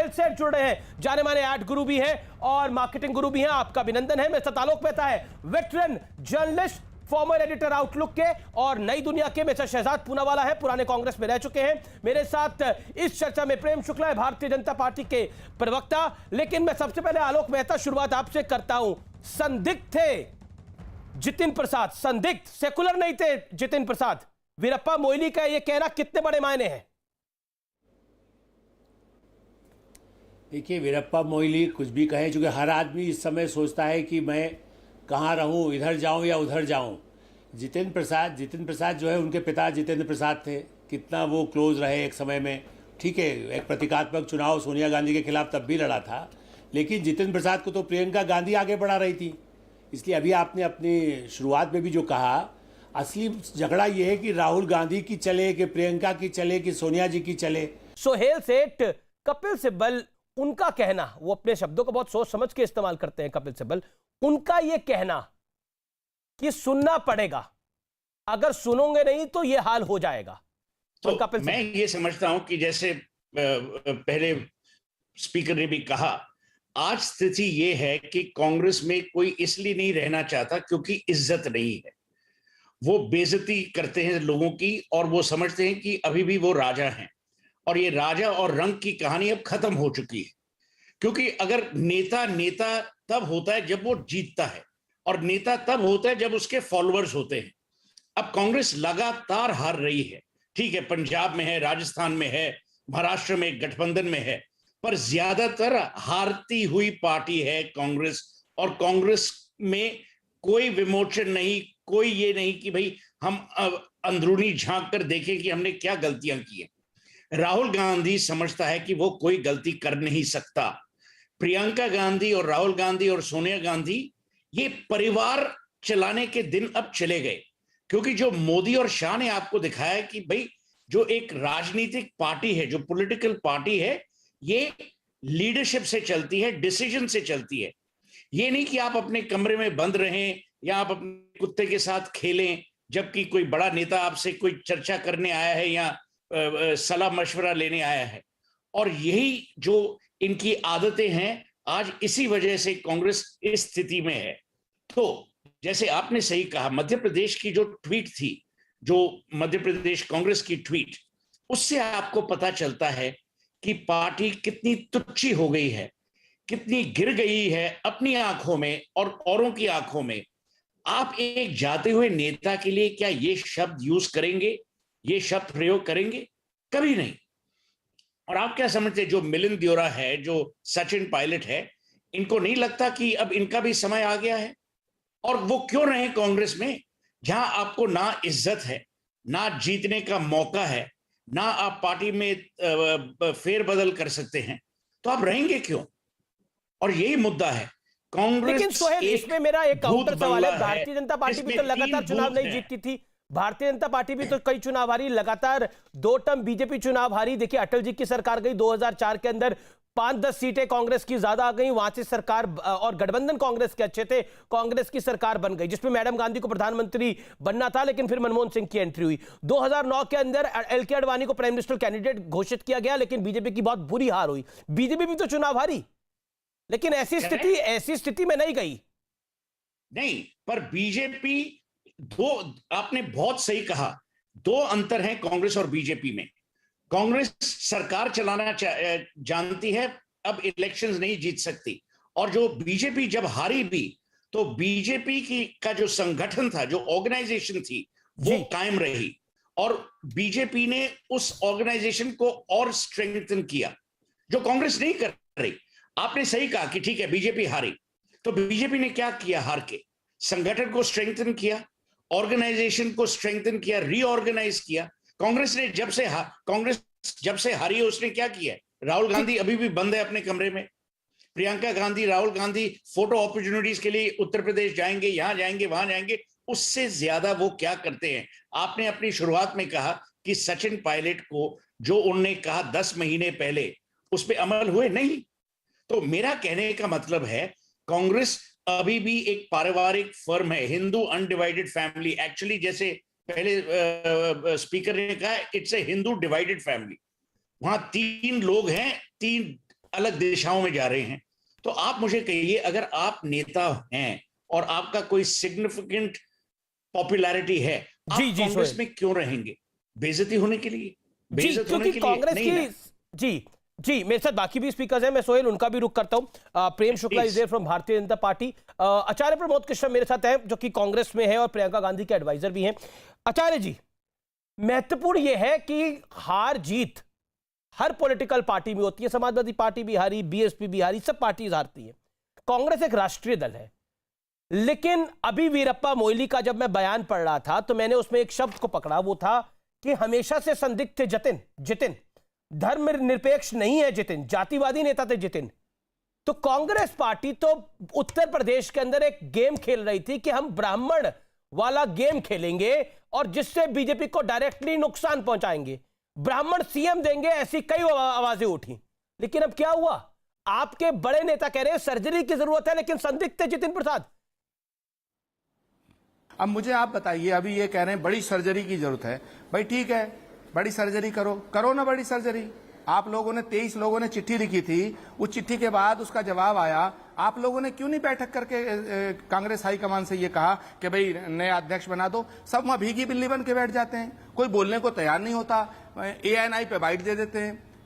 सोहेल सेठ जुड़ रहे हैं, जाने माने एड गुरु भी हैं और मार्केटिंग गुरु भी हैं। आपका अभिनंदन है। मिस्टर तालोक मेहता है veteran journalist, former editor outlook के, और नई दुनिया के मिस्टर शहजाद पूनावाला है, पुराने कांग्रेस में रह चुके हैं। मेरे साथ इस चर्चा में प्रेम शुक्ला है, भारतीय जनता पार्टी के प्रवक्ता। लेकिन मैं सबसे पहले आलोक मेहता शुरुआत आपसे करता हूं। संदिग्ध थे जितिन प्रसाद, संदिग्ध, सेकुलर नहीं थे जितिन प्रसाद। वीरप्पा मोइली का यह कहना कितने बड़े मायने हैं? देखिए, वीरप्पा मोइली कुछ भी कहे, चूंकि हर आदमी इस समय सोचता है कि मैं कहाँ रहूँ, इधर जाऊँ या उधर जाऊँ। जितिन प्रसाद जो है, उनके पिता जितेंद्र प्रसाद थे, कितना वो क्लोज रहे एक समय में। ठीक है, एक प्रतीकात्मक चुनाव सोनिया गांधी के खिलाफ तब भी लड़ा था, लेकिन जितेंद्र प्रसाद को तो प्रियंका गांधी आगे बढ़ा रही थी। इसलिए अभी आपने अपनी शुरुआत में भी जो कहा, असली झगड़ा ये है कि राहुल गांधी की चले कि प्रियंका की चले कि सोनिया जी की चले। सोहेल सेठ, कपिल सिब्बल, उनका कहना, वो अपने शब्दों को बहुत सोच समझ के इस्तेमाल करते हैं कपिल सिब्बल, उनका यह कहना कि सुनना पड़ेगा, अगर सुनोगे नहीं तो यह हाल हो जाएगा। तो मैं ये समझता हूं कि जैसे पहले स्पीकर ने भी कहा, आज स्थिति यह है कि कांग्रेस में कोई इसलिए नहीं रहना चाहता क्योंकि इज्जत नहीं है। वो बेइज्जती करते हैं लोगों की और वो समझते हैं कि अभी भी वो राजा हैं, और ये राजा और रंग की कहानी अब खत्म हो चुकी है। क्योंकि अगर नेता तब होता है जब वो जीतता है, और नेता तब होता है जब उसके फॉलोअर्स होते हैं। अब कांग्रेस लगातार हार रही है। ठीक है, पंजाब में है, राजस्थान में है, महाराष्ट्र में गठबंधन में है, पर ज्यादातर हारती हुई पार्टी है कांग्रेस। और कांग्रेस में कोई विमोचन नहीं, कोई ये नहीं कि भाई हम अंदरूनी झांक कर देखें कि हमने क्या गलतियां की हैं। राहुल गांधी समझता है कि वो कोई गलती कर नहीं सकता। प्रियंका गांधी और राहुल गांधी और सोनिया गांधी, ये परिवार चलाने के दिन अब चले गए। क्योंकि जो मोदी और शाह ने आपको दिखाया कि भाई जो एक राजनीतिक पार्टी है, जो पॉलिटिकल पार्टी है, ये लीडरशिप से चलती है, डिसीजन से चलती है। ये नहीं कि आप अपने कमरे में बंद रहें या आप अपने कुत्ते के साथ खेलें जबकि कोई बड़ा नेता आपसे कोई चर्चा करने आया है या सलाह मशवरा लेने आया है। और यही जो इनकी आदतें हैं, आज इसी वजह से कांग्रेस इस स्थिति में है। तो जैसे आपने सही कहा, मध्य प्रदेश की जो ट्वीट थी, जो मध्य प्रदेश कांग्रेस की ट्वीट, उससे आपको पता चलता है कि पार्टी कितनी तुच्छ हो गई है, कितनी गिर गई है अपनी आंखों में और औरों की आंखों में। आप एक जाते हुए नेता के लिए क्या ये शब्द यूज करेंगे, ये शब्द प्रयोग करेंगे? कभी नहीं। और आप क्या समझते हैं, जो मिलिंद देओरा है, जो सचिन पायलट है, इनको नहीं लगता कि अब इनका भी समय आ गया है? और वो क्यों रहे कांग्रेस में, जहां आपको ना इज्जत है, ना जीतने का मौका है, ना आप पार्टी में फेरबदल कर सकते हैं, तो आप रहेंगे क्यों? और यही मुद्दा है। कांग्रेस, लेकिन सोहेल, इसमें मेरा एक काउंटर सवाल है, भारतीय जनता पार्टी भी तो लगातार चुनाव नहीं जीतती थी। भारतीय जनता पार्टी भी तो कई चुनाव हारी, लगातार 2 टर्म बीजेपी चुनाव हारी। देखिए, अटल जी की सरकार गई 2004 के अंदर, 5-10 सीटें कांग्रेस की ज्यादा आ गई, वहां से सरकार, और गठबंधन कांग्रेस के अच्छे थे, कांग्रेस की सरकार बन गई, जिसमें मैडम गांधी को प्रधानमंत्री बनना था, लेकिन फिर मनमोहन सिंह की एंट्री हुई। 2009 के अंदर एल.के. आडवाणी को प्राइम मिनिस्टर कैंडिडेट घोषित किया गया, लेकिन बीजेपी की बहुत बुरी हार हुई। बीजेपी भी तो चुनाव हारी, लेकिन ऐसी स्थिति में नहीं गई। नहीं, पर बीजेपी, दो, आपने बहुत सही कहा, 2 अंतर हैं कांग्रेस और बीजेपी में। कांग्रेस सरकार चलाना जानती है, अब इलेक्शंस नहीं जीत सकती। और जो बीजेपी जब हारी भी, तो बीजेपी की का जो संगठन था, जो ऑर्गेनाइजेशन थी, वो कायम रही, और बीजेपी ने उस ऑर्गेनाइजेशन को और स्ट्रेंथन किया, जो कांग्रेस नहीं कर रही। आपने सही कहा कि ठीक है, बीजेपी हारी, तो बीजेपी ने क्या किया? हार के संगठन को स्ट्रेंथन किया, ऑर्गेनाइजेशन को स्ट्रेंथन किया, रीऑर्गेनाइज किया। कांग्रेस जब से हारी है, उसने क्या किया? राहुल गांधी अभी भी बंद है अपने कमरे में। प्रियंका गांधी, राहुल गांधी फोटो अपॉर्चुनिटीज के लिए उत्तर प्रदेश जाएंगे, यहां जाएंगे, वहां जाएंगे। उससे ज्यादा वो क्या करते हैं? आपने अपनी शुरुआत में कहा कि सचिन पायलट को जो उन्होंने कहा 10 महीने पहले, उस पर अमल हुए नहीं। तो मेरा कहने का मतलब है, कांग्रेस अभी भी एक पारिवारिक फर्म है, हिंदू अनडिवाइडेड फैमिली। एक्चुअली जैसे पहले स्पीकर ने कहा, it's a Hindu divided family. वहां 3 लोग हैं, 3 अलग दिशाओं में जा रहे हैं। तो आप मुझे कहिए, अगर आप नेता हैं और आपका कोई सिग्निफिकेंट पॉपुलैरिटी है, आप जी, कांग्रेस सोहेल। में क्यों रहेंगे? बेइज्जती होने के लिए? जी, बेइज्जत होने क्योंकि के लिए कांग्रेस नहीं ना? की जी जी मेरे साथ बाकी भी स्पीकर्स हैं, मैं सोहेल उनका भी रुख करता हूं। Prem Shukla is Please. There from Bharatiya Janata party. Acharya Pramod Krishna मेरे साथ हैं जो कि कांग्रेस में है और प्रियंका गांधी के एडवाइजर भी हैं। आचार्य जी, महत्वपूर्ण यह है कि हार जीत हर पॉलिटिकल पार्टी में होती है। समाजवादी पार्टी भी हारी, बीएसपी भी हारी, सब पार्टीज हारती है। कांग्रेस एक राष्ट्रीय दल है, लेकिन अभी वीरप्पा मोइली का जब मैं बयान पढ़ रहा था तो मैंने उसमें एक शब्द को पकड़ा, वो था कि हमेशा से संदिग्ध थे जितिन, धर्म निरपेक्ष नहीं है जितिन, जातिवादी नेता थे जितिन। तो कांग्रेस पार्टी तो उत्तर प्रदेश के अंदर एक गेम खेल रही थी कि हम ब्राह्मण वाला गेम खेलेंगे और जिससे बीजेपी को डायरेक्टली नुकसान पहुंचाएंगे, ब्राह्मण सीएम देंगे, ऐसी कई आवाजें उठी। लेकिन अब क्या हुआ? आपके बड़े नेता कह रहे हैं सर्जरी की जरूरत है, लेकिन संदिग्ध थे जितिन प्रसाद। अब मुझे आप बताइए, अभी ये कह रहे हैं बड़ी सर्जरी की जरूरत है। भाई ठीक है, बड़ी सर्जरी करो ना बड़ी सर्जरी। आप लोगों ने 23 लोगों ने चिट्ठी लिखी थी, उस चिट्ठी के बाद उसका जवाब आया। आप लोगों ने क्यों नहीं बैठक करके कांग्रेस हाईकमान से ये कहा कि भाई नया अध्यक्ष बना दो? सब वहां भीगी बिल्ली बन के बैठ जाते हैं, कोई बोलने को तैयार नहीं होता। ANI पे बाइट दे देते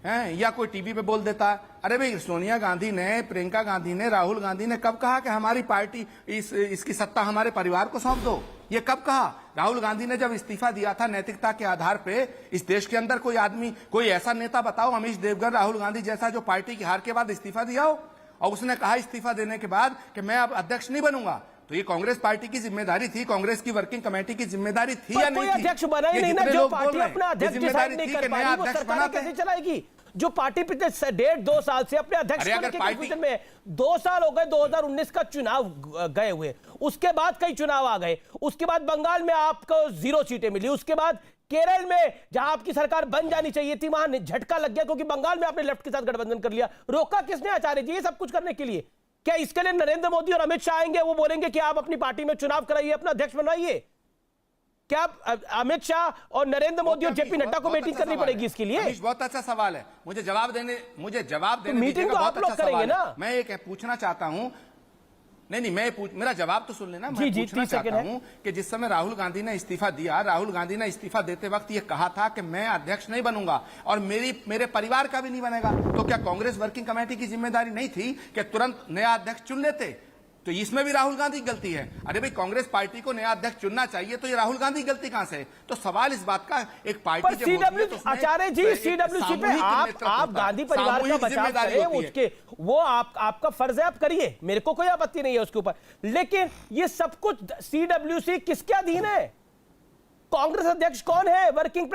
हैं या कोई टीवी पे बोल देता है। अरे भाई, सोनिया गांधी ने, प्रियंका गांधी ने, राहुल गांधी ने कब कहा कि हमारी पार्टी इसकी सत्ता हमारे परिवार को सौंप दो? ये कब कहा? राहुल गांधी ने जब इस्तीफा दिया था नैतिकता के आधार पे, इस देश के अंदर कोई आदमी, कोई ऐसा नेता बताओ, अमीश देवगन, राहुल गांधी जैसा, जो पार्टी की हार के बाद इस्तीफा दिया हो? और उसने कहा इस्तीफा देने के बाद कि मैं अब अध्यक्ष नहीं बनूंगा। तो ये कांग्रेस पार्टी की जिम्मेदारी थी, कांग्रेस की वर्किंग कमेटी की जिम्मेदारी थी या नहीं थी? अध्यक्ष बना ही नहीं ना, जो पार्टी अपना अध्यक्ष डिसाइड नहीं कर पा रही, वो सरकार कैसे चलाएगी? जो पार्टी पिछले 1.5-2 साल से अपने अध्यक्ष के कंफ्यूजन में है। 2 साल हो गए 2019 का चुनाव गए हुए, उसके बाद कई चुनाव आ गए, उसके बाद बंगाल में आपको 0 सीटें मिली, उसके बाद केरल में जहां आपकी सरकार बन जानी चाहिए थी वहां झटका लग गया क्योंकि बंगाल में आपने लेफ्ट के साथ गठबंधन कर लिया। रोका किसने आचार्य जी ये सब कुछ करने के लिए? क्या इसके लिए नरेंद्र मोदी और अमित शाह आएंगे, वो बोलेंगे कि आप अपनी पार्टी में चुनाव कराइए, अपना अध्यक्ष बनवाइए? क्या अमित शाह और नरेंद्र मोदी और जेपी नड्डा को मीटिंग करनी पड़ेगी इसके लिए? बहुत अच्छा सवाल है, मुझे जवाब देने मीटिंग तो आप लोग करेंगे ना। मैं ये पूछना चाहता हूं, नहीं मेरा जवाब तो सुन लेना। मैं जी, पूछना चाहता हूं कि जिस समय राहुल गांधी ने इस्तीफा दिया, राहुल गांधी ने इस्तीफा देते वक्त ये कहा था कि मैं अध्यक्ष नहीं बनूंगा और मेरे परिवार का भी नहीं बनेगा। तो क्या कांग्रेस वर्किंग कमेटी की जिम्मेदारी नहीं थी कि तुरंत नया अध्यक्ष चुन लेते? तो इसमें भी राहुल गांधी की गलती है। अरे भाई, कांग्रेस पार्टी को नया अध्यक्ष चुनना चाहिए, तो ये राहुल गांधी की गलती कहां से है? तो सवाल इस बात का, एक पार्टी जब होती है तो उसमें आचार्य जी CWC पे आप गांधी परिवार का बचाव करें, उसके वो आपका फर्ज है, आप करिए, मेरे को कोई आपत्ति नहीं है उसके ऊपर। लेकिन ये सब कुछ CWC किसके अधीन है? कांग्रेस अध्यक्ष कौन है? वर्किंग